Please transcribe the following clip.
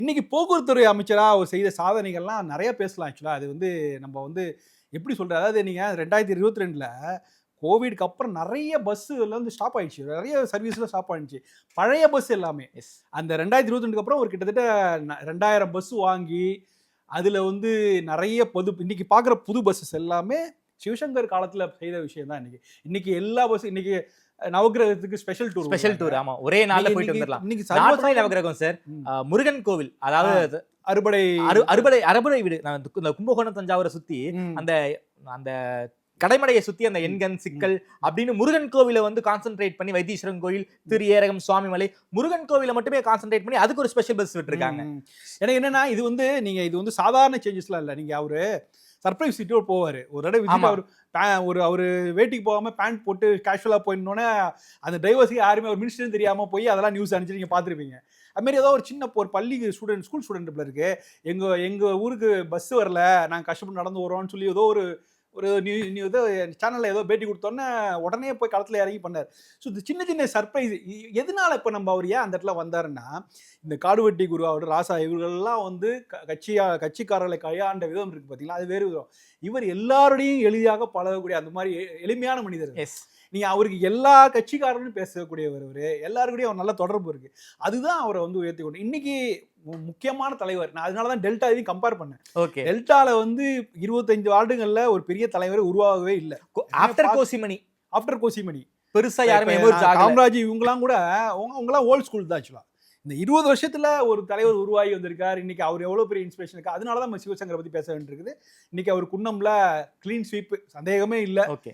இன்னைக்கு போக்குவரத்துறை அமைச்சரா அவர் செய்த சாதனைகள்லாம் நிறைய பேசலாம். ஆக்சுவலா அது வந்து நம்ம வந்து எப்படி சொல்றது, அதாவது நீங்க 2022ல கோவிட்க்கு அப்புறம் நிறைய பஸ்ஸுல வந்து ஸ்டாப் ஆயிடுச்சு. நிறைய சர்வீஸ்ல ஸ்டாப் ஆயிடுச்சு. பழைய பஸ் எல்லாமே. எஸ். அந்த 2022க்கு அப்புறம் ஒரு கிட்டத்தட்ட 2000 பஸ் வாங்கி அதுல வந்து நிறைய இன்னைக்கு பார்க்குற புது பஸ்ஸஸ் எல்லாமே சிவசங்கர் காலத்துல செய்த விஷயம் தான். இன்னைக்கு எல்லா பஸ்ஸும் இன்னைக்கு நவக்கிரகத்துக்கு ஸ்பெஷல் டூர். ஆமா, ஒரே நாள்ல போயிட்டு வந்துடலாம். இன்னைக்கு நாட்டுமே நவக்கிரகம் சார். முருகன் கோவில், அதாவது அறுபடை அறுபடை வீடு. இந்த கும்பகோணம் தஞ்சாவூரை சுத்தி அந்த அந்த கடைமடையை சுத்தி அந்த எண்கண் சிக்கல் அப்படின்னு முருகன் கோவில வந்து கான்சென்ட்ரேட் பண்ணி, வைத்தீஸ்வரன் கோயில், திரு ஏரகம், சுவாமிமலை, முருகன் கோவில மட்டுமே கான்சென்ட்ரேட் பண்ணி அதுக்கு ஒரு ஸ்பெஷல் பஸ் விட்டுருக்காங்க. எனக்கு என்னன்னா, இது வந்து சாதாரண சேஞ்சஸ்லாம் இல்ல. நீங்க அவரு சர்ப்ரைஸ் சீட்டோட போவாரு. ஒரு தடவை விஜய் அவரு வேட்டிக்கு போகாம பேண்ட் போட்டு கேஷுவலா போயிடனோடனே அந்த டிரைவர்ஸுக்கு யாருமே ஒரு மினிஸ்டர்னு தெரியாம போய் அதெல்லாம் நியூஸ் அனுப்பிச்சு நீங்க பார்த்துருப்பீங்க. அது மாதிரி ஏதோ ஒரு சின்ன ஒரு பள்ளி ஸ்கூல் ஸ்டூடெண்ட் இருக்கு, எங்க ஊருக்கு பஸ் வரல, நாங்கள் கஷ்டப்பட்டு நடந்து வரோம்னு சொல்லி ஏதோ ஒரு ஏதோ சேனல்ல ஏதோ பேட்டி கொடுத்தோன்னே உடனே போய் களத்தில் இறங்கி பண்ணார். ஸோ இது சின்ன சின்ன சர்ப்ரைஸ். எதனால இப்போ நம்ம அவர் ஏன் அந்த இடத்துல வந்தாருன்னா, இந்த காடுவெட்டி குரு அவர் ராசா இவர்கள்லாம் வந்து கட்சிக்காரர்களை கையாண்ட விதம் இருக்கு பார்த்தீங்களா, அது வேறு விதம். இவர் எல்லாரோடையும் எளிதாக பழகக்கூடிய அந்த மாதிரி எளிமையான மனிதர். எஸ். நீங்க அவருக்கு எல்லா கட்சிக்காரனும் பேசக்கூடியவர், அவரு எல்லாருக்கூடயும் அவர் நல்ல தொடர்பு இருக்கு. அதுதான் அவரை வந்து உயர்த்தி கொண்டு இன்னைக்கு முக்கியமான தலைவர். நான் அதனாலதான் டெல்டா இதையும் கம்பேர் பண்ணேன். ஓகே. டெல்டால வந்து 25 ஆண்டுகள்ல ஒரு பெரிய தலைவர் உருவாகவே இல்லை. ஆஃப்டர் கோசிமணி பெருசா யாருமே காமராஜ் இவங்கலாம் கூட அவங்கலாம் ஓல்ட் ஸ்கூல் தான். ஆக்சுவலா இந்த 20 வருஷத்துல ஒரு தலைவர் உருவாகி வந்திருக்காரு. இன்னைக்கு அவர் எவ்வளவு பெரிய இன்ஸ்பிரேஷன் இருக்கு. அதனாலதான் நம்ம சிவசங்கரை பத்தி பேச வேண்டியிருக்குது. இன்னைக்கு அவர் குன்னம்ல கிளீன் ஸ்வீப், சந்தேகமே இல்லை. ஓகே.